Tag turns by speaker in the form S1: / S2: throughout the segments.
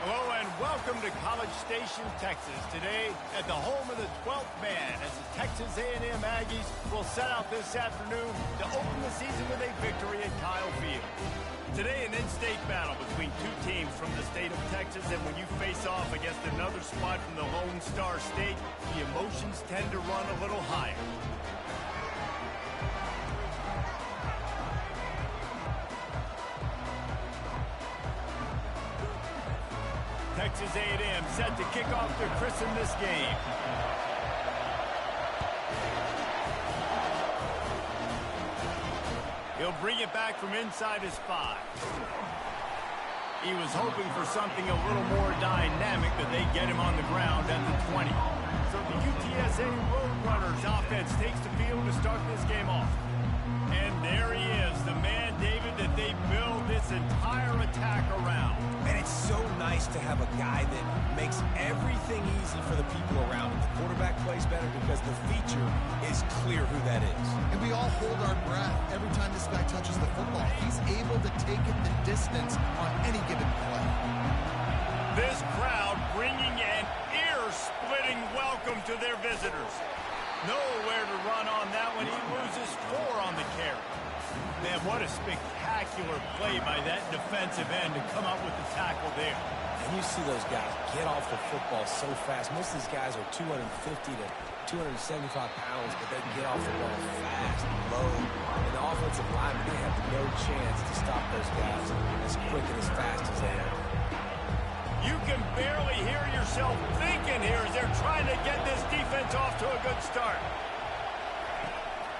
S1: Hello and welcome to College Station, Texas. Today at the home of the 12th man as the Texas A&M Aggies will set out this afternoon to open the season with a victory at Kyle Field. Today an in-state battle between two teams from the state of Texas, and when you face off against another squad from the Lone Star State, the emotions tend to run a little higher. Texas A&M set to kick off to christen this game. He'll bring it back from inside his 5. He was hoping for something a little more dynamic, but they get him on the ground at the 20. So the UTSA Roadrunners offense takes the field to start this game off. And there he is, the man, David, that they build this entire attack around.
S2: And it's so nice to have a guy that makes everything easy for the people around him. The quarterback plays better because the feature is clear who that is.
S3: And we all hold our breath every time this guy touches the football. He's able to take it the distance on any given play.
S1: This crowd bringing an ear-splitting welcome to their visitors. Nowhere to run on that one. He loses 4 on the carry. Man, what a spectacular play by that defensive end to come up with the tackle there.
S2: And you see those guys get off the football so fast. Most of these guys are 250 to 275 pounds, but they get off the ball fast and low. And the offensive linemen, they have no chance to stop those guys as quick and as fast as they are.
S1: You can barely hear yourself thinking here as they're trying to get this defense off to a good start.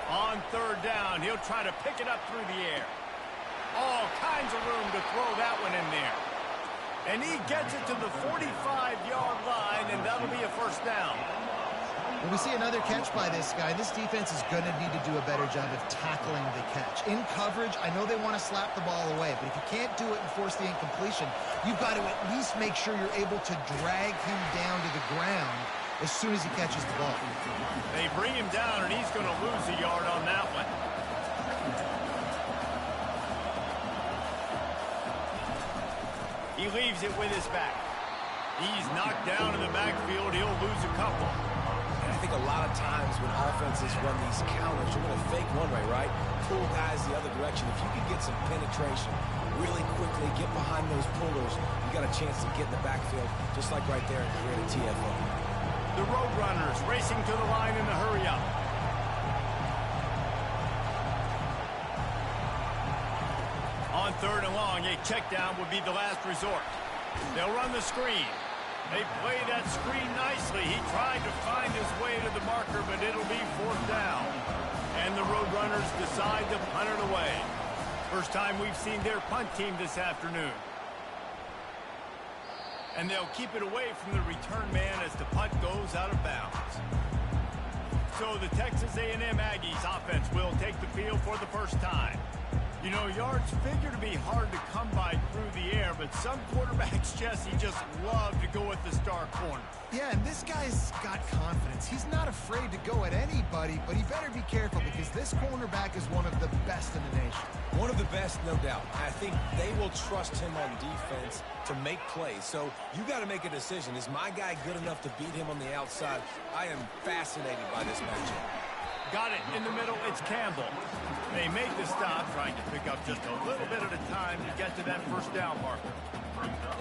S1: On third down, he'll try to pick it up through the air. All kinds of room to throw that one in there. And he gets it to the 45-yard line, and that'll be a first down.
S3: When we see another catch by this guy, this defense is going to need to do a better job of tackling the catch. In coverage, I know they want to slap the ball away, but if you can't do it and force the incompletion, you've got to at least make sure you're able to drag him down to the ground as soon as he catches the ball.
S1: They bring him down, and he's going to lose a yard on that one. He leaves it with his back. He's knocked down in the backfield. He'll lose a couple.
S2: And I think a lot of times when offenses run these counters, you're going to fake one way, right? Pull guys the other direction. If you can get some penetration really quickly, get behind those pullers, you got a chance to get in the backfield, just like right there and create a TFO.
S1: The Roadrunners racing to the line in the hurry-up. On third and long, a check down would be the last resort. They'll run the screen. They play that screen nicely. He tried to find his way to the marker, but it'll be 4th down. And the Roadrunners decide to punt it away. First time we've seen their punt team this afternoon. And they'll keep it away from the return man as the punt goes out of bounds. So the Texas A&M Aggies offense will take the field for the first time. You know, yards figure to be hard to come by through the air, but some quarterbacks, Jesse, just love to go at the star corner.
S3: Yeah, and this guy's got confidence. He's not afraid to go at anybody, but he better be careful because this cornerback is one of the best in the nation.
S2: One of the best, no doubt. I think they will trust him on defense to make plays. So you got to make a decision. Is my guy good enough to beat him on the outside? I am fascinated by this matchup.
S1: Got it in the middle. It's Campbell. They make the stop, trying to pick up just a little bit at a time to get to that first down marker.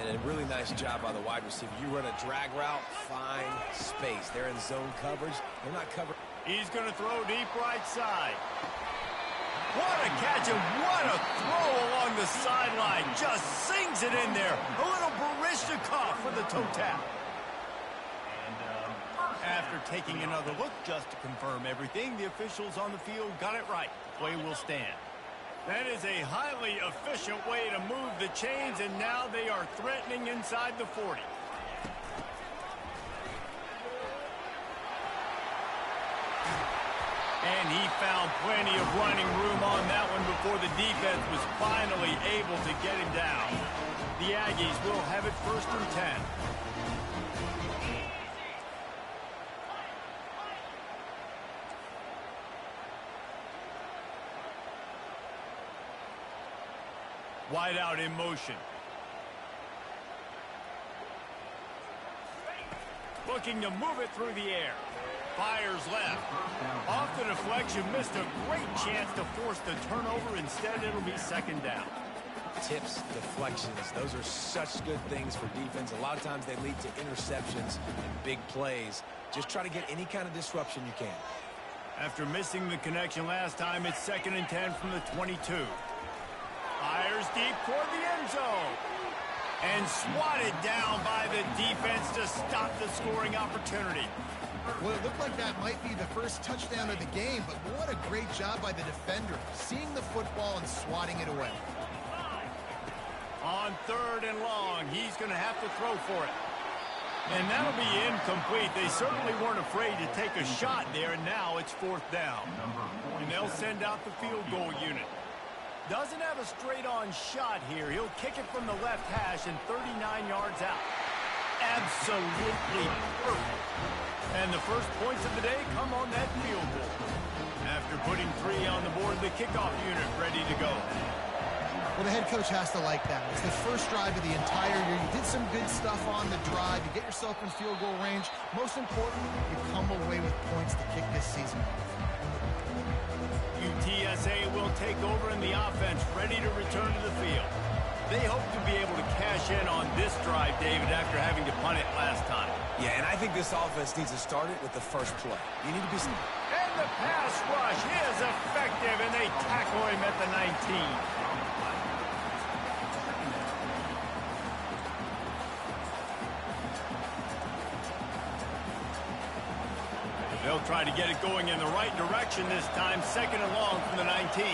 S2: And a really nice job by the wide receiver. You run a drag route, find space. They're in zone coverage. They're not covered.
S1: He's going to throw deep right side. What a catch and what a throw along the sideline. Just sings it in there. A little Barishnikov for the toe tap. After taking another look just to confirm everything, the officials on the field got it right. The play will stand. That is a highly efficient way to move the chains, and now they are threatening inside the 40. And he found plenty of running room on that one before the defense was finally able to get him down. The Aggies will have it 1st and 10. Wide out in motion. Looking to move it through the air. Fires left. Off the deflection, missed a great chance to force the turnover. Instead, it'll be second down.
S2: Tips, deflections, those are such good things for defense. A lot of times they lead to interceptions and big plays. Just try to get any kind of disruption you can.
S1: After missing the connection last time, it's 2nd and 10 from the 22. Fires deep toward the end zone. And swatted down by the defense to stop the scoring opportunity.
S3: Well, it looked like that might be the first touchdown of the game, but what a great job by the defender, seeing the football and swatting it away.
S1: On 3rd and long, he's going to have to throw for it. And that'll be incomplete. They certainly weren't afraid to take a shot there, and now it's 4th down. And they'll send out the field goal unit. Doesn't have a straight-on shot here. He'll kick it from the left hash and 39 yards out. Absolutely perfect. And the first points of the day come on that field goal. After putting 3 on the board, the kickoff unit ready to go.
S3: Well, the head coach has to like that. It's the first drive of the entire year. You did some good stuff on the drive. You get yourself in field goal range. Most important, you come away with points to kick this season.
S1: UTSA will take over in the offense, ready to return to the field. They hope to be able to cash in on this drive, David, after having to punt it last time.
S2: Yeah, and I think this offense needs to start it with the first play. You need to be...
S1: And the pass rush is effective, and they tackle him at the 19. They'll try to get it going in the right direction this time. 2nd and long from the 19.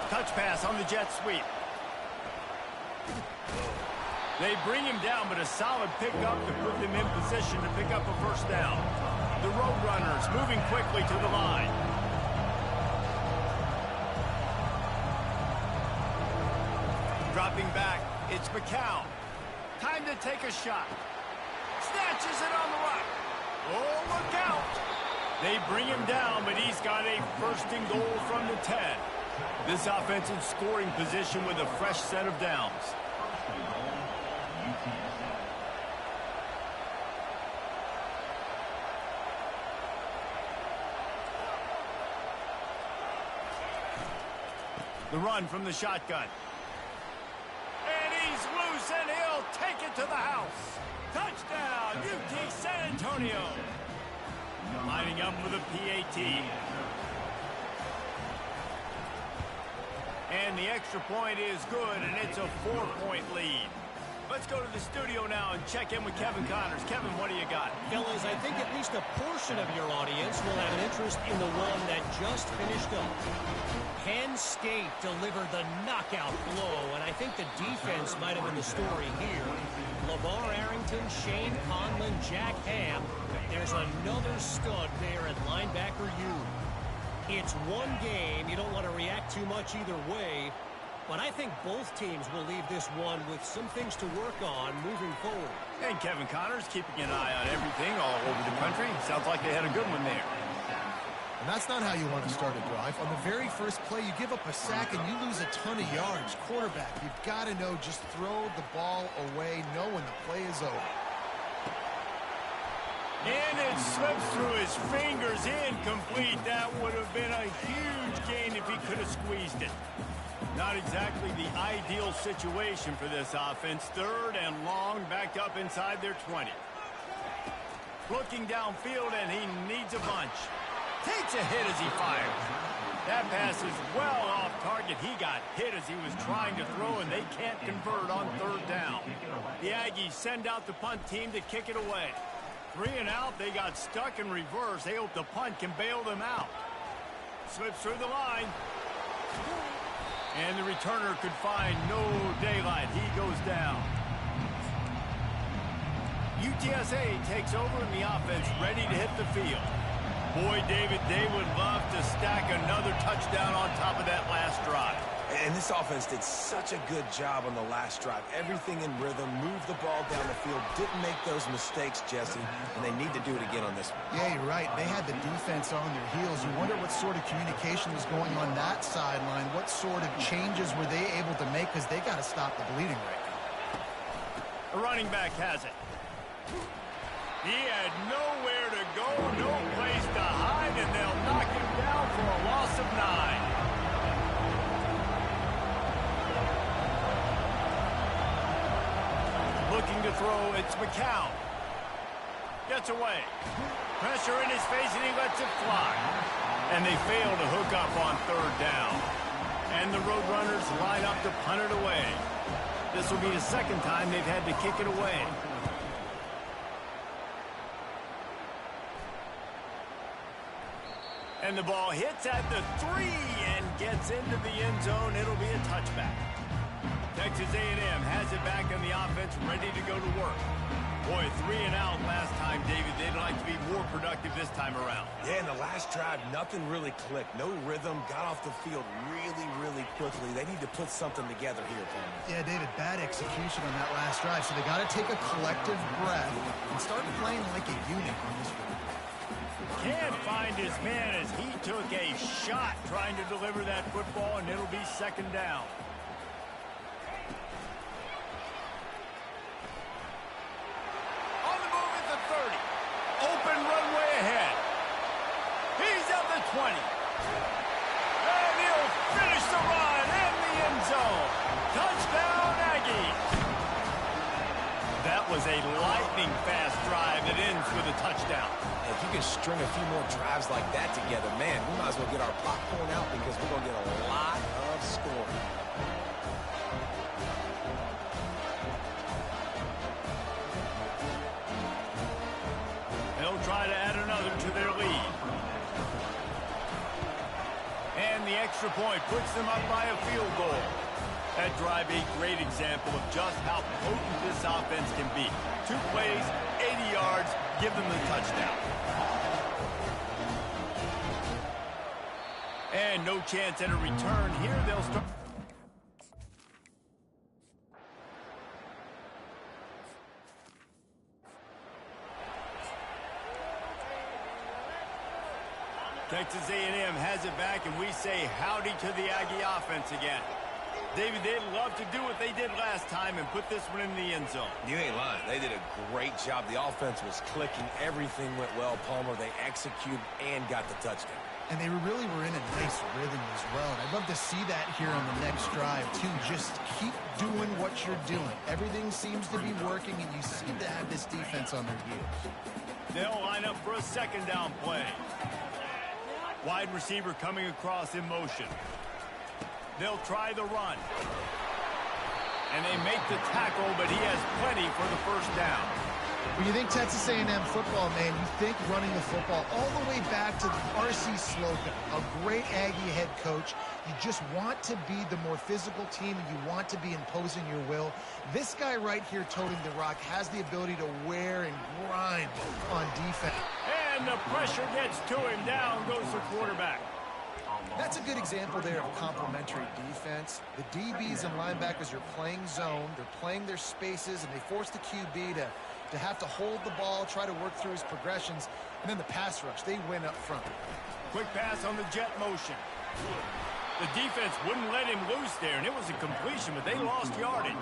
S1: Touch pass on the jet sweep. They bring him down, but a solid pickup to put them in position to pick up a first down. The Roadrunners moving quickly to the line. Dropping back, it's McCown. Time to take a shot. Snatches it on the right. Oh, look out. They bring him down, but he's got a 1st and goal from the 10. This offensive scoring position with a fresh set of downs. The run from the shotgun. And he's loose, and he'll take it to the house. Touchdown, UT San Antonio. Lining up for the PAT. And the extra point is good, and it's a 4-point lead. Let's go to the studio now and check in with Kevin Connors. Kevin, what do you got?
S4: Fellas, I think at least a portion of your audience will have an interest in the one that just finished up. Penn State delivered the knockout blow, and I think the defense might have been the story here. LeVar Arrington, Shane Conlon, Jack Ham. There's another stud there at linebacker U. It's one game. You don't want to react too much either way. But I think both teams will leave this one with some things to work on moving forward.
S1: And Kevin Connors keeping an eye on everything all over the country. Sounds like they had a good one there.
S3: And that's not how you want to start a drive. On the very first play, you give up a sack and you lose a ton of yards. Quarterback, you've got to know, just throw the ball away, know when the play is over.
S1: And it slips through his fingers, incomplete. That would have been a huge gain if he could have squeezed it. Not exactly the ideal situation for this offense. 3rd and long, backed up inside their 20. Looking downfield, and he needs a bunch. Takes a hit as he fires. That pass is well off target. He got hit as he was trying to throw, and they can't convert on 3rd down. The Aggies send out the punt team to kick it away. 3 and out, they got stuck in reverse. They hope the punt can bail them out. Slips through the line. And the returner could find no daylight. He goes down. UTSA takes over in the offense, ready to hit the field. Boy, David, they would love to stack another touchdown on top of that last drive.
S2: And this offense did such a good job on the last drive. Everything in rhythm, moved the ball down the field, didn't make those mistakes, Jesse, and they need to do it again on this one.
S3: Yeah, you're right. They had the defense on their heels. You wonder what sort of communication was going on that sideline. What sort of changes were they able to make, because they got to stop the bleeding right now.
S1: The running back has it. He had nowhere to go, no place to hide, and they'll knock him down for a loss of 9. Looking to throw, it's McCown. Gets away. Pressure in his face, and he lets it fly. And they fail to hook up on 3rd down. And the Roadrunners line up to punt it away. This will be the 2nd time they've had to kick it away. And the ball hits at the 3 and gets into the end zone. It'll be a touchback. Texas A&M has it back on the offense, ready to go to work. Boy, 3 and out last time, David. They'd like to be more productive this time around.
S2: Yeah, in the last drive, nothing really clicked. No rhythm, got off the field really quickly. They need to put something together here, Palmer.
S3: Yeah, David, bad execution on that last drive, so they got to take a collective breath and start playing like a unit on this one.
S1: Can't find his man as he took a shot trying to deliver that football, and it'll be 2nd down. On the move at the 30. Open runway ahead. He's at the 20. And he'll finish the run in the end zone. Touchdown, Aggies. That was a lightning-fast drive that ends with a touchdown.
S2: If you can string a few more drives like that together, man, we might as well get our popcorn out because we're going to get a lot of scoring.
S1: They'll try to add another to their lead. And the extra point puts them up by a field goal. That drive, a great example of just how potent this offense can be. 2 plays, 80 yards, give them the touchdown. And no chance at a return here. They'll start. Texas A&M has it back, and we say howdy to the Aggie offense again. David, they'd love to do what they did last time and put this one in the end zone.
S2: You ain't lying. They did a great job. The offense was clicking. Everything went well, Palmer. They executed and got the touchdown.
S3: And they really were in a nice rhythm as well. And I'd love to see that here on the next drive, too. Just keep doing what you're doing. Everything seems to be working, and you seem to have this defense on their heels.
S1: They'll line up for a 2nd down play. Wide receiver coming across in motion. They'll try the run. And they make the tackle, but he has plenty for the 1st down.
S3: When you think Texas A&M football, man, you think running the football all the way back to R.C. Slocum, a great Aggie head coach. You just want to be the more physical team, and you want to be imposing your will. This guy right here toting the rock has the ability to wear and grind on defense.
S1: And the pressure gets to him. Down goes the quarterback.
S3: That's a good example there of complementary defense. The DBs and linebackers are playing zone. They're playing their spaces, and they force the QB to have to hold the ball, try to work through his progressions, and then the pass rush, they win up front.
S1: Quick pass on the jet motion. The defense wouldn't let him loose there, and it was a completion, but they lost yardage.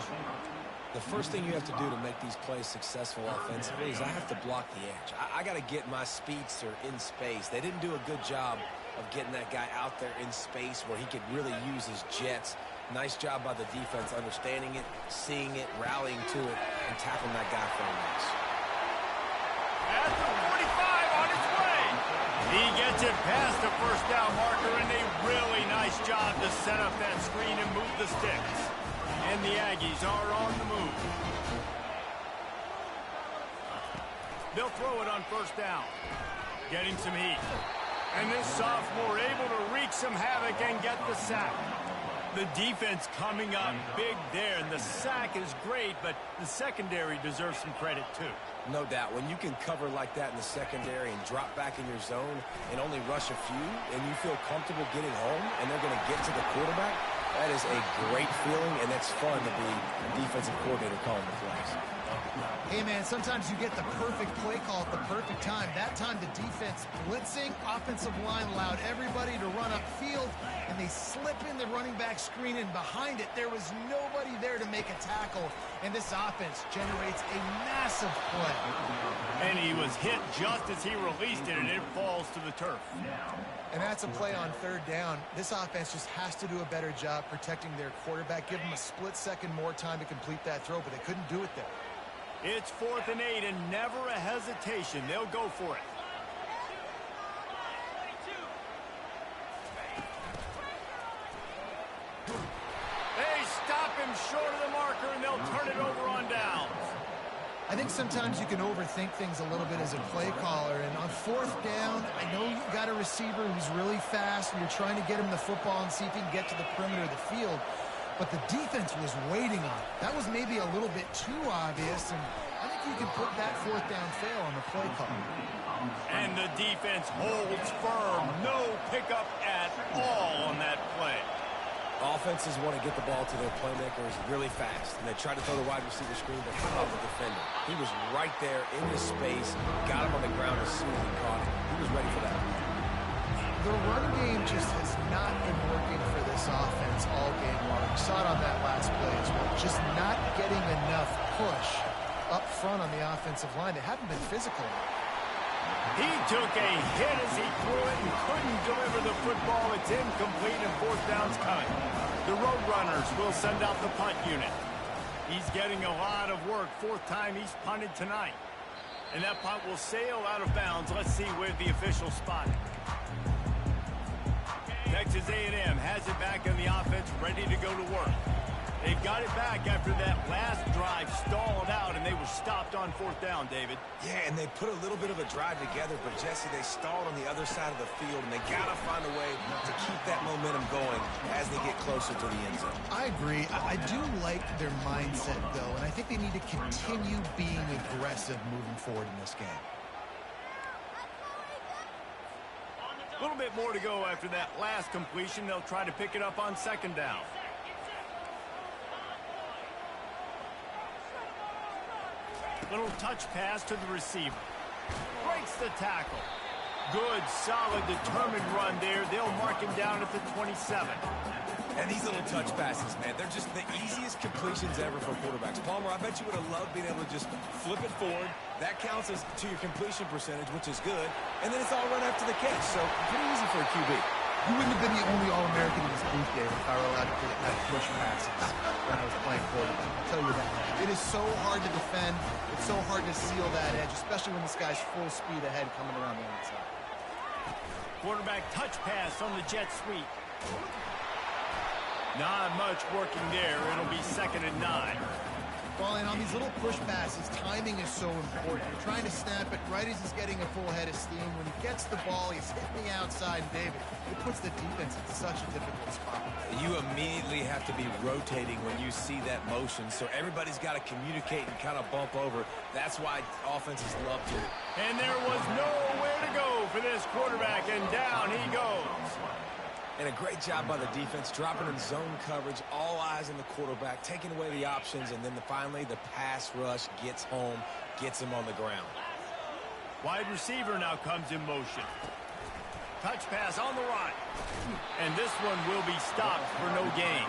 S2: The first thing you have to do to make these plays successful offensively is I have to block the edge. I got to get my speedster in space. They didn't do a good job of getting that guy out there in space where he could really use his jets. Nice job by the defense understanding it, seeing it, rallying to it, and tackling that guy for a loss.
S1: At the 45 on its way. He gets it past the 1st down marker, and a really nice job to set up that screen and move the sticks. And the Aggies are on the move. They'll throw it on 1st down. Getting some heat. And this sophomore able to wreak some havoc and get the sack. The defense coming up big there, and the sack is great, but the secondary deserves some credit too.
S2: No doubt. When you can cover like that in the secondary and drop back in your zone and only rush a few, and you feel comfortable getting home, and they're going to get to the quarterback, That is a great feeling, and that's fun to be the defensive coordinator calling the plays.
S3: Hey, man, sometimes you get the perfect play call at the perfect time. That time the defense blitzing, offensive line allowed everybody to run upfield, and they slip in the running back screen, and behind it there was nobody there to make a tackle, and this offense generates a massive play.
S1: And he was hit just as he released it, and it falls to the turf.
S3: And that's a play on third down. This offense just has to do a better job protecting their quarterback. Give them a split second more time to complete that throw, but they couldn't do it there.
S1: It's 4th and 8, and never a hesitation. They'll go for it. They stop him short of the marker, and they'll turn it over on downs.
S3: I think sometimes you can overthink things a little bit as a play caller, and on 4th down, I know you got a receiver who's really fast, and you're trying to get him the football and see if he can get to the perimeter of the field, but the defense was waiting on it. That was maybe a little bit too obvious, and I think you can put that 4th down fail on the play call.
S1: And the defense holds firm. No pickup at all on that play.
S2: Offenses want to get the ball to their playmakers really fast, and they try to throw the wide receiver screen, but cut off the defender. He was right there in the space, got him on the ground as soon as he caught it. He was ready for that.
S3: The run game just has not been working for this offense all game long. We saw it on that last play as well. Just not getting enough push up front on the offensive line. They haven't been physical.
S1: He took a hit as he threw it and couldn't deliver the football. It's incomplete, and 4th down's coming. The Roadrunners will send out the punt unit. He's getting a lot of work. 4th time he's punted tonight. And that punt will sail out of bounds. Let's see where the official spot it. Texas A&M has it back in the offense, ready to go to work. They've got it back after that last drive stalled out, and they were stopped on 4th down, David.
S2: Yeah, and they put a little bit of a drive together, but Jesse, they stalled on the other side of the field, and they got to find a way to keep that momentum going as they get closer to the end zone.
S3: I agree. I do like their mindset, though, and I think they need to continue being aggressive moving forward in this game.
S1: A little bit more to go after that last completion. They'll try to pick it up on 2nd down. Little touch pass to the receiver. Breaks the tackle. Good, solid, determined run there. They'll mark him down at the 27.
S2: And these little touch passes, man, they're just the easiest completions ever for quarterbacks. Palmer, I bet you would have loved being able to just flip it forward. That counts as to your completion percentage, which is good. And then it's all run after the catch, so pretty easy for a QB.
S3: You wouldn't have been the only All-American in this booth, Dave, if I were allowed to push passes when I was playing quarterback. I'll tell you that. It is so hard to defend. It's so hard to seal that edge, especially when this guy's full speed ahead coming around the outside.
S1: Quarterback touch pass on the jet sweep. Not much working there. It'll be 2nd and 9.
S3: Well, and on these little push passes, timing is so important. You're trying to snap it right as he's getting a full head of steam. When he gets the ball, he's hitting the outside, and David, it puts the defense in such a difficult spot.
S2: You immediately have to be rotating when you see that motion, so everybody's got to communicate and kind of bump over. That's why offenses love to.
S1: And there was nowhere to go for this quarterback, and down he goes.
S2: And a great job by the defense, dropping in zone coverage, all eyes on the quarterback, taking away the options, and then finally the pass rush gets home, gets him on the ground.
S1: Wide receiver now comes in motion. Touch pass on the right. And this one will be stopped for no gain.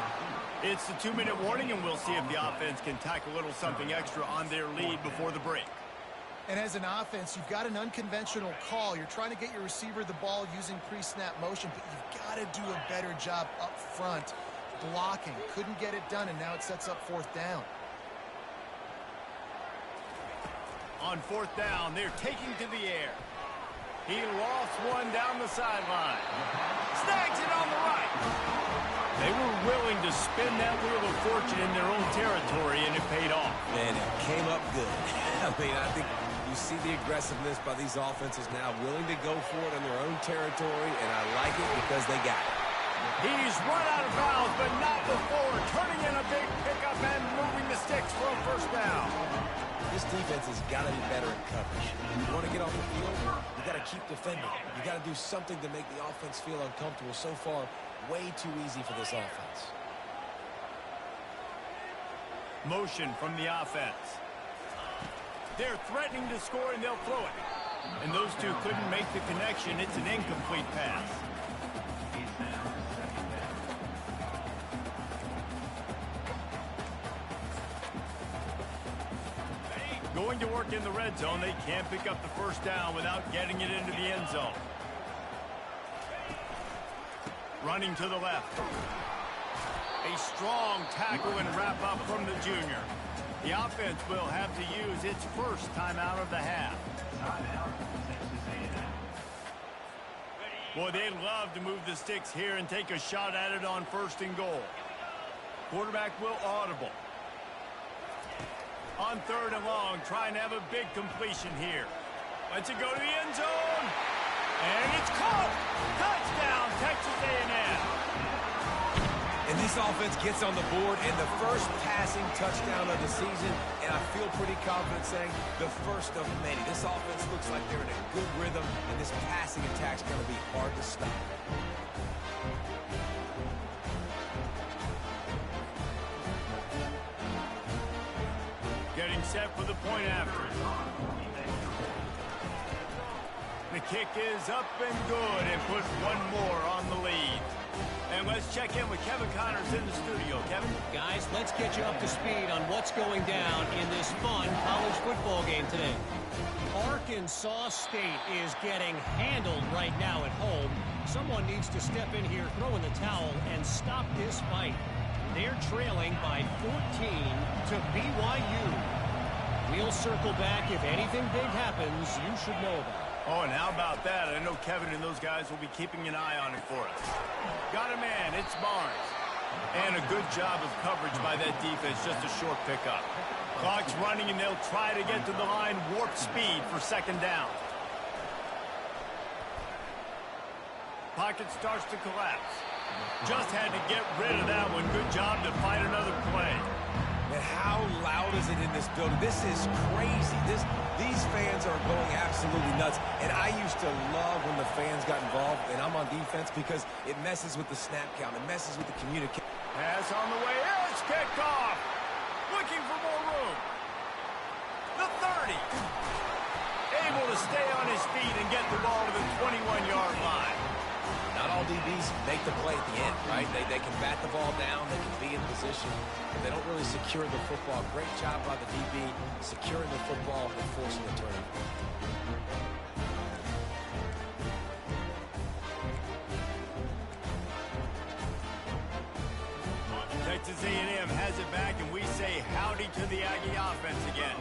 S1: It's the 2-minute warning, and we'll see if the offense can tack a little something extra on their lead before the break.
S3: And as an offense, you've got an unconventional call. You're trying to get your receiver the ball using pre-snap motion, but you've got to do a better job up front blocking. Couldn't get it done, and now it sets up 4th down.
S1: On 4th down, they're taking to the air. He lost one down the sideline. Snags it on the right. They were willing to spin that wheel of fortune in their own territory, and it paid off.
S2: And it came up good. I mean, I think you see the aggressiveness by these offenses now, willing to go for it in their own territory, and I like it because they got it.
S1: He's run out of bounds, but not before. Turning in a big pickup and moving the sticks for a 1st down.
S2: This defense has got to be better in coverage. You want to get off the field, you got to keep defending. You got to do something to make the offense feel uncomfortable. So far, way too easy for this offense.
S1: Motion from the offense. They're threatening to score, and they'll throw it. And those two couldn't make the connection. It's an incomplete pass. Going to work in the red zone. They can't pick up the first down without getting it into the end zone. Running to the left. A strong tackle and wrap up from the junior. The offense will have to use its first timeout of the half. Boy, they'd love to move the sticks here and take a shot at it on 1st and goal. Quarterback will audible. On 3rd and long, trying to have a big completion here. Lets it go to the end zone. And it's caught. Touchdown, Texas A&M.
S2: And this offense gets on the board, and the first passing touchdown of the season, and I feel pretty confident saying the first of many. This offense looks like they're in a good rhythm, and this passing attack's going to be hard to stop.
S1: Getting set for the point after. The kick is up and good and puts one more on the lead. And let's check in with Kevin Connors in the studio. Kevin?
S4: Guys, let's get you up to speed on what's going down in this fun college football game today. Arkansas State is getting handled right now at home. Someone needs to step in here, throw in the towel, and stop this fight. They're trailing by 14 to BYU. We'll circle back. If anything big happens, you should know about it.
S1: Oh, and how about that? I know Kevin and those guys will be keeping an eye on it for us. Got a man. It's Barnes. And a good job of coverage by that defense. Just a short pickup. Clock's running, and they'll try to get to the line warp speed for 2nd down. Pocket starts to collapse. Just had to get rid of that one. Good job to find another play.
S2: And how loud is it in this building? This is crazy. These fans are going absolutely nuts. And I used to love when the fans got involved, and I'm on defense, because it messes with the snap count. It messes with the communication.
S1: Pass on the way. It's kicked off. Looking for more room. The 30. Able to stay on his feet and get the ball to the 21-yard line.
S2: Not all DBs make the play at the end, right? They can bat the ball down, they can be in position, but they don't really secure the football. Great job by the DB securing the football and forcing the turnover.
S1: Texas A&M has it back, and we say howdy to the Aggie offense again.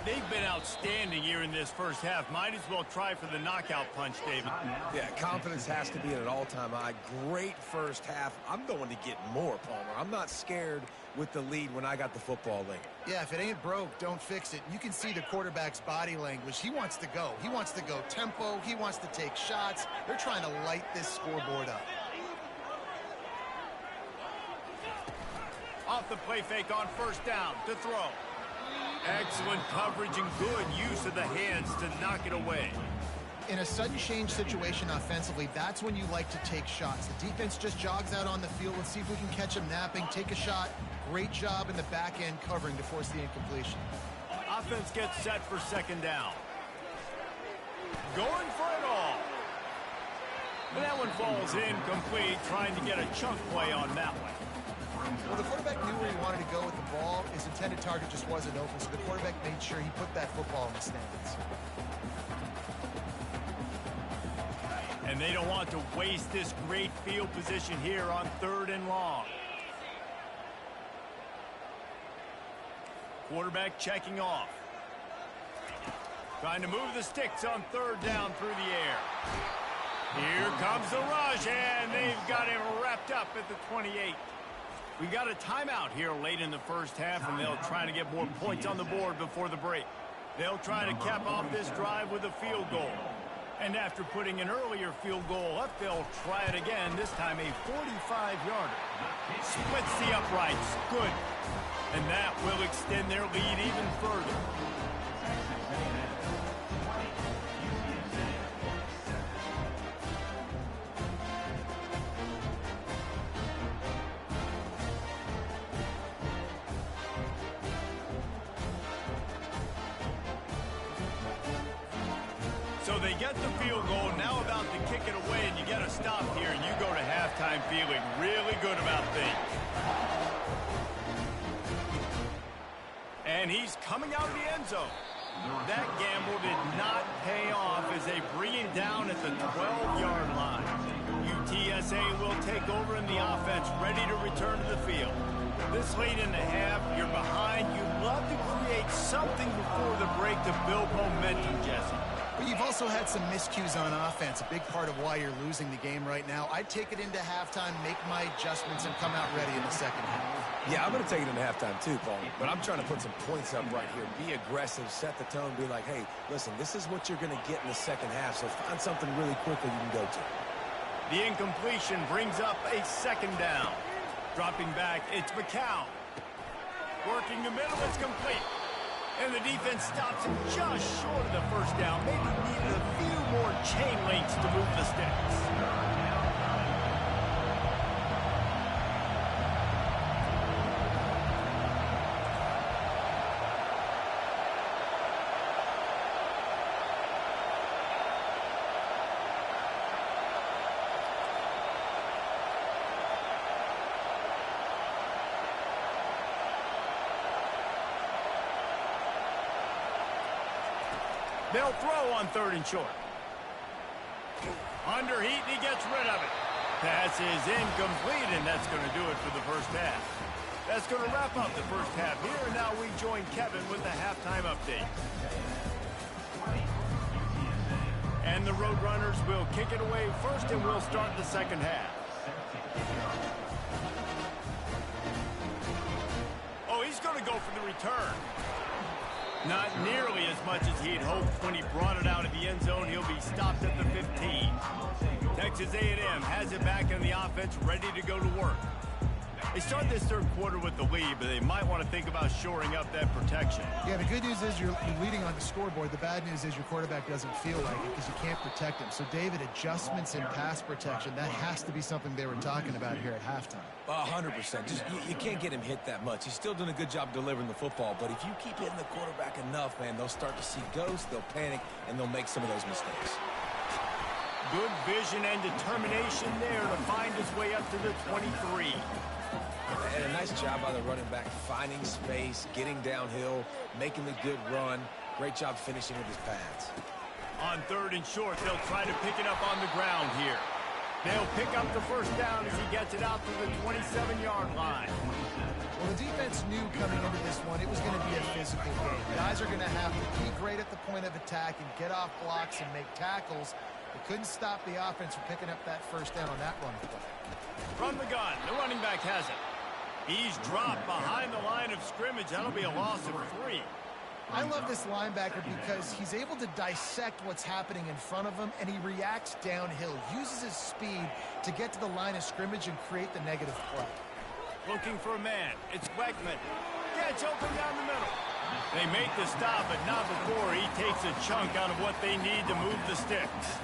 S1: They've been outstanding here in this first half. Might as well try for the knockout punch, David.
S2: Yeah, confidence has to be at an all-time high. Great first half. I'm going to get more, Palmer. I'm not scared with the lead when I got the football late.
S3: Yeah, if it ain't broke, don't fix it. You can see the quarterback's body language. He wants to go. He wants to go tempo. He wants to take shots. They're trying to light this scoreboard up.
S1: Off the play fake on 1st down to throw. Excellent coverage and good use of the hands to knock it away.
S3: In a sudden change situation offensively, that's when you like to take shots. The defense just jogs out on the field. Let's see if we can catch him napping, take a shot. Great job in the back end covering to force the incompletion.
S1: Offense gets set for 2nd down. Going for it all. But that one falls incomplete, trying to get a chunk play on that one.
S3: Well, the quarterback knew where he wanted to go with the ball. His intended target just wasn't open, so the quarterback made sure he put that football in the stands.
S1: And they don't want to waste this great field position here on 3rd and long. Quarterback checking off. Trying to move the sticks on 3rd down through the air. Here comes the rush, and they've got him wrapped up at the 28. We got a timeout here late in the first half, and they'll try to get more points on the board before the break. They'll try to cap off this drive with a field goal. And after putting an earlier field goal up, they'll try it again, this time a 45-yarder. Splits the uprights. Good. And that will extend their lead even further. they get the field goal, now about to kick it away, and you get a stop here, and you go to halftime feeling really good about things. And he's coming out of the end zone. That gamble did not pay off as they bring him down at the 12-yard line. UTSA will take over in the offense, ready to return to the field. This late in the half, you're behind. You'd love to create something before the break to build momentum, Jesse.
S3: But you've also had some miscues on offense, a big part of why you're losing the game right now. I'd take it into halftime, make my adjustments, and come out ready in the second half.
S2: Yeah, I'm going to take it into halftime too, Paul. But I'm trying to put some points up right here. Be aggressive, set the tone, be like, hey, listen, this is what you're going to get in the second half, so find something really quickly you can go to.
S1: The incompletion brings up a second down. Dropping back, it's McCown. Working the middle, it's complete. And the defense stops him just short of the first down. Maybe needed a few more chain links to move the sticks. They'll throw on 3rd and short. Under heat, and he gets rid of it. Pass is incomplete, and that's going to do it for the first half. That's going to wrap up the first half here, and now we join Kevin with the halftime update. And the Roadrunners will kick it away first, and we'll start the second half. Oh, he's going to go for the return. Not nearly as much as he'd hoped when he brought it out of the end zone. He'll be stopped at the 15. Texas A&M has it back in the offense, ready to go to work. They start this third quarter with the lead, but they might want to think about shoring up that protection.
S3: Yeah, the good news is you're leading on the scoreboard. The bad news is your quarterback doesn't feel like it because you can't protect him. So, David, adjustments in pass protection, that has to be something they were talking about here at halftime.
S2: 100%. Just you can't get him hit that much. He's still doing a good job delivering the football, but if you keep hitting the quarterback enough, man, they'll start to see ghosts, they'll panic, and they'll make some of those mistakes.
S1: Good vision and determination there to find his way up to the 23.
S2: And a nice job by the running back, finding space, getting downhill, making the good run. Great job finishing with his pads.
S1: On 3rd and short, they'll try to pick it up on the ground here. They'll pick up the first down as he gets it out to the 27-yard line.
S3: Well, the defense knew coming into this one it was going to be a physical game. Guys are going to have to be great at the point of attack and get off blocks and make tackles. They couldn't stop the offense from picking up that first down on that run play.
S1: From the gun, the running back has it. He's dropped behind the line of scrimmage. That'll be a loss of 3.
S3: I love this linebacker because he's able to dissect what's happening in front of him, and he reacts downhill, uses his speed to get to the line of scrimmage and create the negative play.
S1: Looking for a man. It's Weckman. Gets open down the middle. They make the stop, but not before he takes a chunk out of what they need to move the sticks.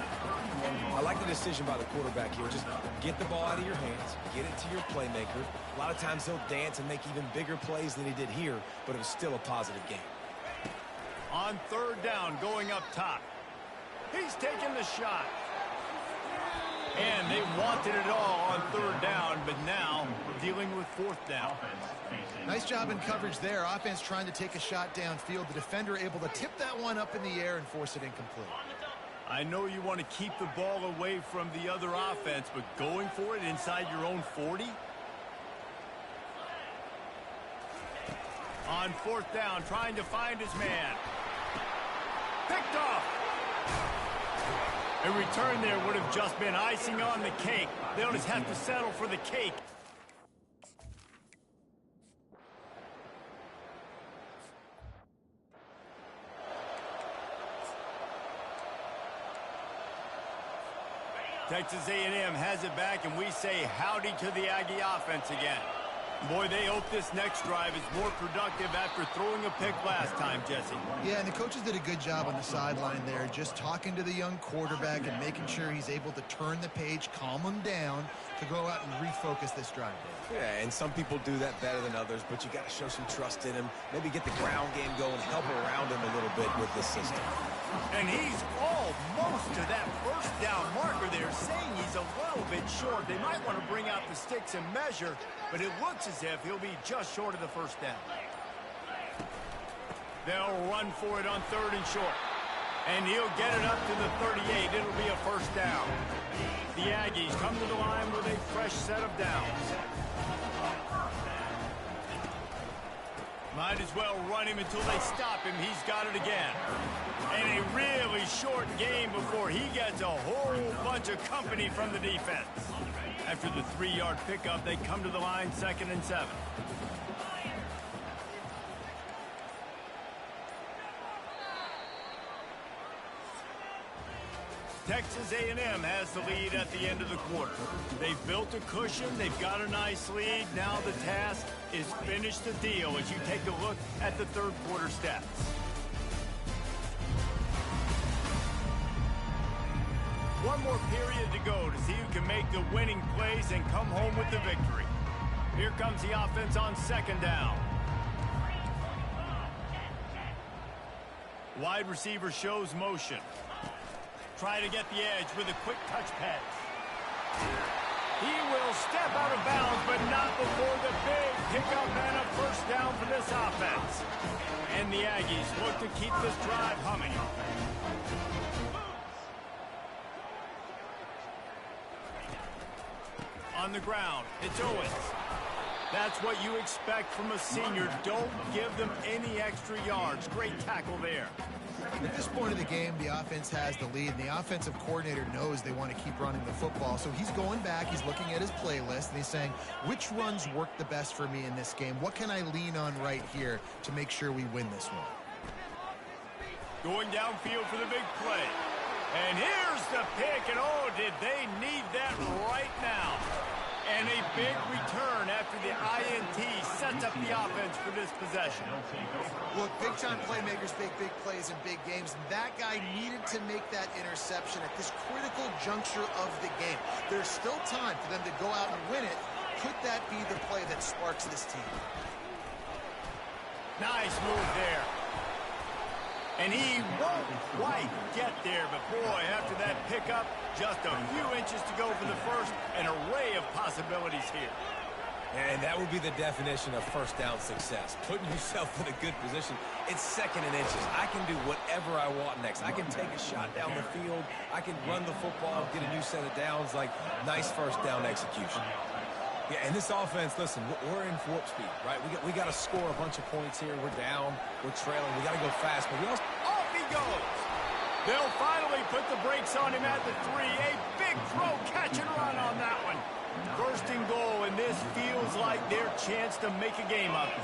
S2: I like the decision by the quarterback here. Just get the ball out of your hands, get it to your playmaker. A lot of times he'll dance and make even bigger plays than he did here, but it was still a positive game.
S1: On 3rd down, going up top. He's taking the shot. And they wanted it all on 3rd down, but now dealing with 4th down.
S3: Nice job in coverage there. Offense trying to take a shot downfield. The defender able to tip that one up in the air and force it incomplete.
S1: I know you want to keep the ball away from the other offense, but going for it inside your own 40? On 4th down, trying to find his man. Picked off. A return there would have just been icing on the cake. They'll just have to settle for the cake. Texas A&M has it back, and we say howdy to the Aggie offense again. Boy, they hope this next drive is more productive after throwing a pick last time, Jesse.
S3: Yeah, and the coaches did a good job on the sideline there, just talking to the young quarterback and making sure he's able to turn the page, calm him down to go out and refocus this drive.
S2: Yeah, and some people do that better than others, but you got to show some trust in him. Maybe get the ground game going, help around him a little bit with this system.
S1: And he's all close to that first down marker there, saying he's a little bit short. They might want to bring out the sticks and measure, but it looks as if he'll be just short of the first down. They'll run for it on 3rd and short. And he'll get it up to the 38. It'll be a first down. The Aggies come to the line with a fresh set of downs. Might as well run him until they stop him. He's got it again. And a really short game before he gets a whole bunch of company from the defense. After the 3-yard pickup, they come to the line 2nd and 7. Texas A&M has the lead at the end of the quarter. They've built a cushion. They've got a nice lead. Now the task is finish the deal as you take a look at the 3rd quarter stats. One more period to go to see who can make the winning plays and come home with the victory. Here comes the offense on 2nd down. Wide receiver shows motion. Try to get the edge with a quick touch pass. He will step out of bounds, but not before the big pickup and a first down for this offense. And the Aggies look to keep this drive humming. On the ground, it's Owens. That's what you expect from a senior. Don't give them any extra yards. Great tackle there.
S3: At this point of the game, the offense has the lead, and the offensive coordinator knows they want to keep running the football. So he's going back, he's looking at his playlist, and he's saying, which runs work the best for me in this game? What can I lean on right here to make sure we win this one?
S1: Going downfield for the big play. And here's the pick, and oh, did they need that right now. And a big return after the INT sets up the offense for this possession.
S3: Look, big-time playmakers make big plays in big games. That guy needed to make that interception at this critical juncture of the game. There's still time for them to go out and win it. Could that be the play that sparks this team?
S1: Nice move there. And he won't quite get there, but boy, after that pickup, just a few inches to go for the first, an array of possibilities here.
S2: And that would be the definition of first down success. Putting yourself in a good position. It's 2nd and inches. I can do whatever I want next. I can take a shot down the field. I can run the football, get a new set of downs. Like, nice first down execution. Yeah, and this offense, listen, we're in warp speed, right? We got to score a bunch of points here. We're down. We're trailing. We got to go fast. But we also...
S1: Off he goes. They'll finally put the brakes on him at the 3. A big throw, catch and run on that one. 1st and goal, and this feels like their chance to make a game of it.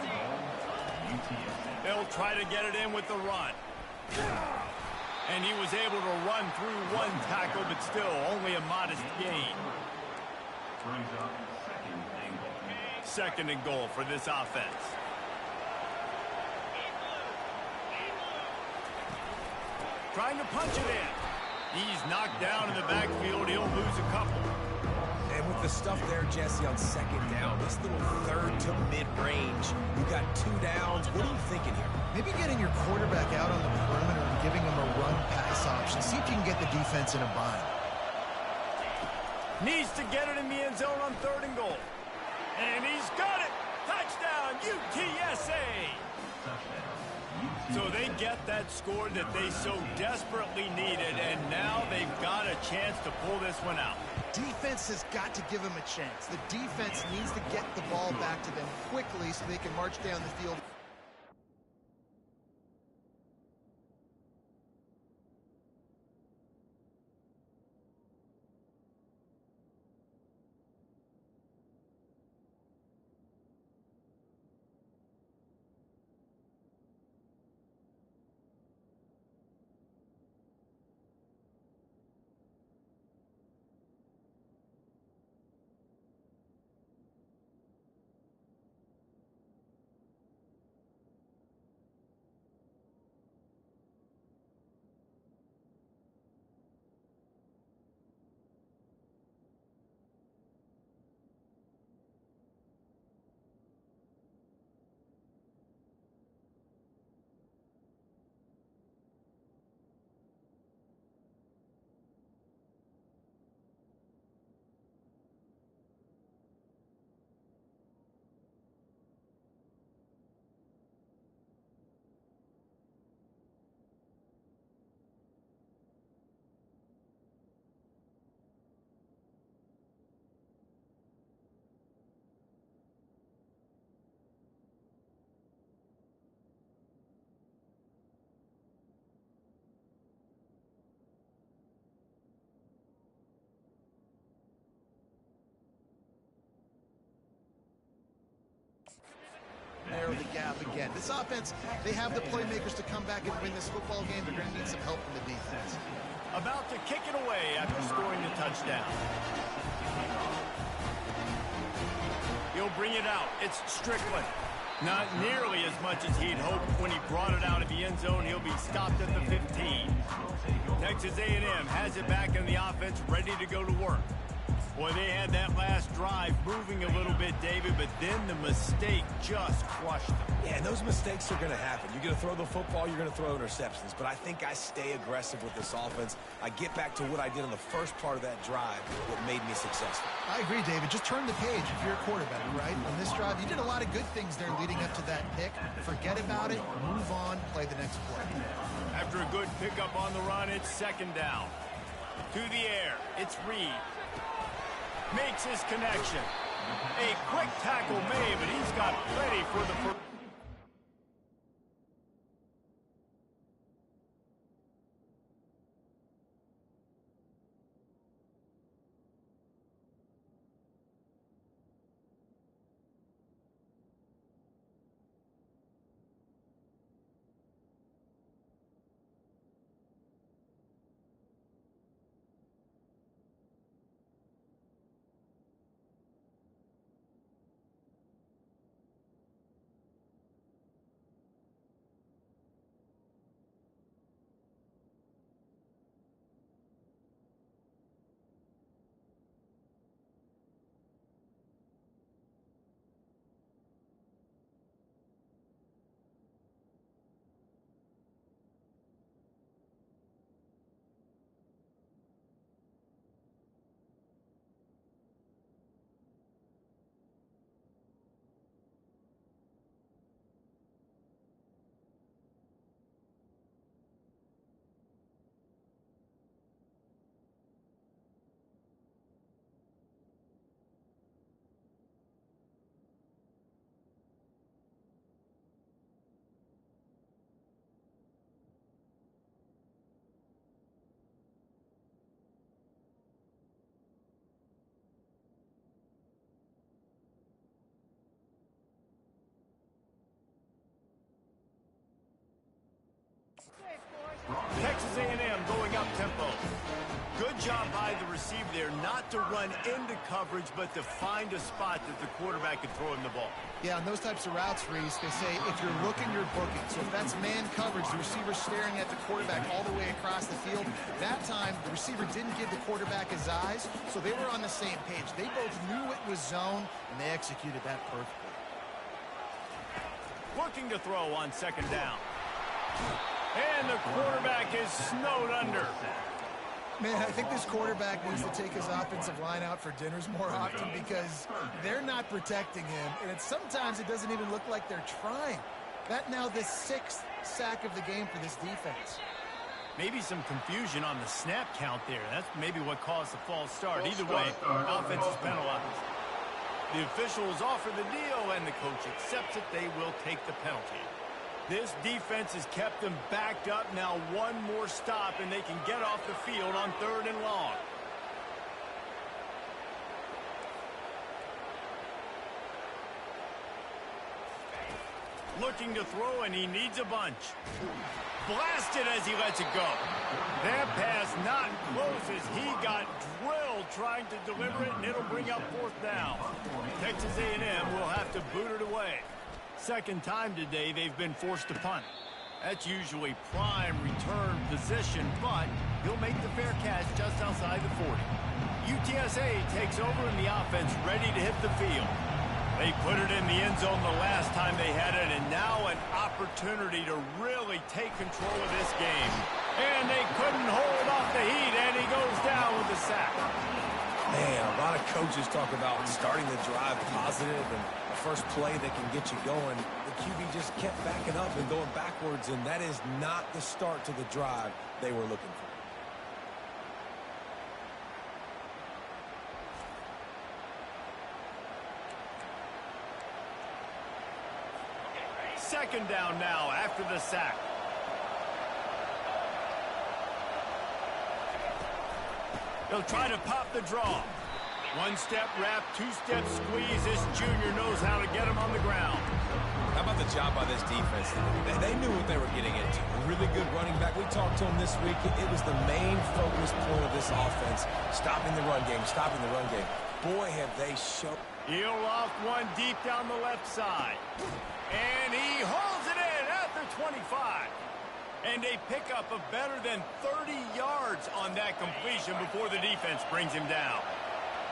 S1: They'll try to get it in with the run. And he was able to run through one tackle, but still only a modest gain. 2nd and goal for this offense. Trying to punch it in. He's knocked down in the backfield. He'll lose a couple.
S2: And with the stuff there, Jesse, on 2nd down, this little 3rd to mid-range, you got 2 downs. What are you thinking here?
S3: Maybe getting your quarterback out on the perimeter and giving him a run-pass option. See if you can get the defense in a bind.
S1: Needs to get it in the end zone on 3rd and goal. And he's got it! Touchdown, UTSA! So they get that score that they so desperately needed, and now they've got a chance to pull this one out.
S3: Defense has got to give them a chance. The defense needs to get the ball back to them quickly so they can march down the field. narrow the gap again. This offense, they have the playmakers to come back and win this football game. They're going to need some help from the defense.
S1: About to kick it away after scoring the touchdown. He'll bring it out. It's Strickland. Not nearly as much as he'd hoped when he brought it out of the end zone. He'll be stopped at the 15. Texas A&M has it back in the offense, ready to go to work. Boy, they had that last drive moving a little bit, David, but then the mistake just crushed them.
S2: Yeah, and those mistakes are going to happen. You're going to throw the football, you're going to throw interceptions. But I think I stay aggressive with this offense. I get back to what I did on the first part of that drive, what made me successful.
S3: I agree, David. Just turn the page if you're a quarterback, right? On this drive, you did a lot of good things there leading up to that pick. Forget about it, move on, play the next play.
S1: After a good pickup on the run, it's second down. To the air, it's Reed. Makes his connection. A quick tackle made, but he's got plenty for the first. Texas A&M going up tempo. Good job by the receiver there not to run into coverage, but to find a spot that the quarterback could throw him the ball.
S3: Yeah, on those types of routes, Reese, they say if you're looking, you're booking. So if that's man coverage, the receiver's staring at the quarterback all the way across the field. That time, the receiver didn't give the quarterback his eyes, so they were on the same page. They both knew it was zone, and they executed that perfectly.
S1: Looking to throw on second down. And the quarterback is snowed under.
S3: Man, I think this quarterback needs to take his offensive line out for dinners more often because they're not protecting him. And sometimes it doesn't even look like they're trying. That now the 6th sack of the game for this defense.
S1: Maybe some confusion on the snap count there. That's maybe what caused the false start. Either way, offense is penalized. The officials offer the deal, and the coach accepts it. They will take the penalty. This defense has kept them backed up. Now one more stop, and they can get off the field on 3rd and long. Looking to throw, and he needs a bunch. Blasted as he lets it go. That pass not close as he got drilled trying to deliver it, and it'll bring up 4th down. Texas A&M will have to boot it away. Second time today they've been forced to punt. That's usually prime return position, but he'll make the fair catch just outside the 40. UTSA takes over in the offense, ready to hit the field. They put it in the end zone the last time they had it, and now an opportunity to really take control of this game. And they couldn't hold off the heat, and he goes down with a sack.
S2: Man, a lot of coaches talk about starting the drive positive and the first play that can get you going. The QB just kept backing up and going backwards, and that is not the start to the drive they were looking for.
S1: Second down now after the sack. He'll try to pop the draw. One-step wrap, two-step squeeze. This junior knows how to get him on the ground.
S2: How about the the job by this defense. They knew what they were getting into. A really good running back. We talked to him this week. It was the main focus point of this offense, stopping the run game, stopping the run game. Boy, have they shown.
S1: He'll loft one deep down the left side. And he holds it in at the 25. And a pickup of better than 30 yards on that completion before the defense brings him down.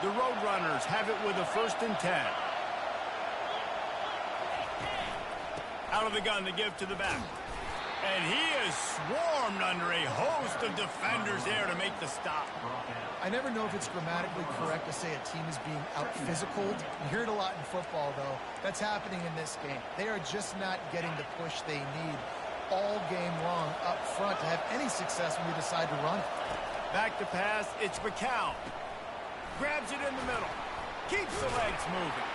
S1: The Roadrunners have it with a 1st and 10. Out of the gun to give to the back. And he is swarmed under a host of defenders there to make the stop.
S3: I never know if it's grammatically correct to say a team is being out-physicaled. You hear it a lot in football, though. That's happening in this game. They are just not getting the push they need all game long up front to have any success when you decide to run.
S1: Back to pass, it's McCown. Grabs it in the middle. Keeps the legs moving.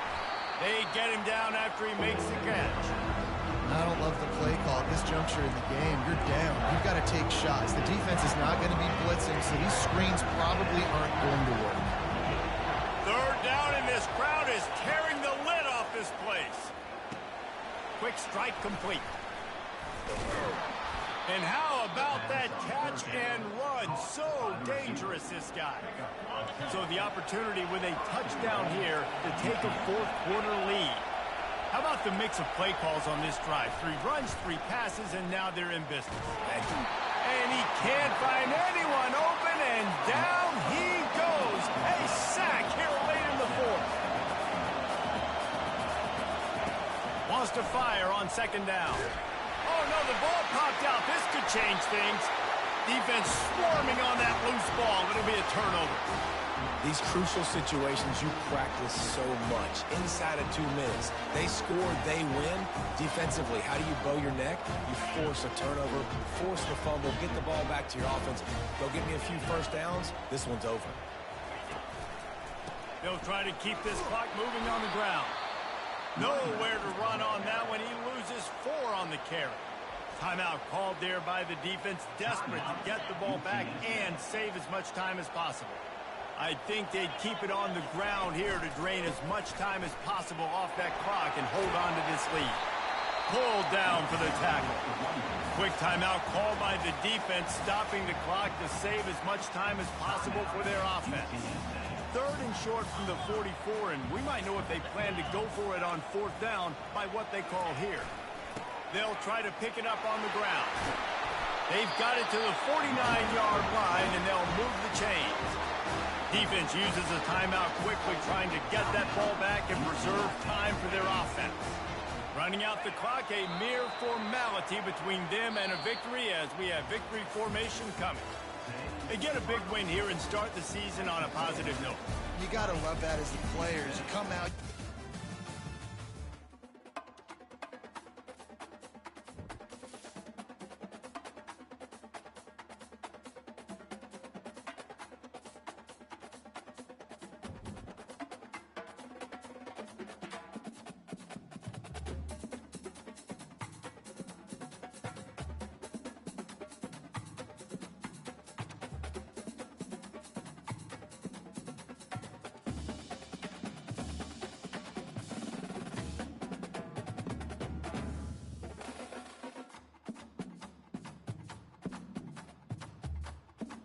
S1: They get him down after he makes the catch.
S3: I don't love the play call at this juncture in the game. You're down. You've got to take shots. The defense is not going to be blitzing, so these screens probably aren't going to work.
S1: 3rd down, and this crowd is tearing the lid off this place. Quick strike complete. And how about that catch and run? So dangerous, this guy. So the opportunity with a touchdown here to take a 4th quarter lead. How about the mix of play calls on this drive? 3 runs, 3 passes, and now they're in business. And he can't find anyone open, and down he goes. A sack here late in the 4th. Wants to fire on 2nd down. Oh, no, the ball popped out. This could change things. Defense swarming on that loose ball. It'll be a turnover.
S2: These crucial situations you practice so much. Inside of 2 minutes, they score, they win. Defensively, how do you bow your neck? You force a turnover, force the fumble, get the ball back to your offense. Go get me a few 1st downs. This one's over.
S1: They'll try to keep this clock moving on the ground. Nowhere to run on that one. He loses 4 on the carry. Timeout called there by the defense, desperate to get the ball back and save as much time as possible. I think they'd keep it on the ground here to drain as much time as possible off that clock and hold on to this lead. Pulled down for the tackle. Quick timeout called by the defense, stopping the clock to save as much time as possible for their offense. 3rd and short from the 44, and we might know if they plan to go for it on 4th down by what they call here. They'll try to pick it up on the ground. They've got it to the 49-yard line, and they'll move the chains. Defense uses a timeout quickly, trying to get that ball back and preserve time for their offense. Running out the clock, a mere formality between them and a victory as we have victory formation coming. They get a big win here and start the season on a positive note.
S3: You got to love that as the players. You come out.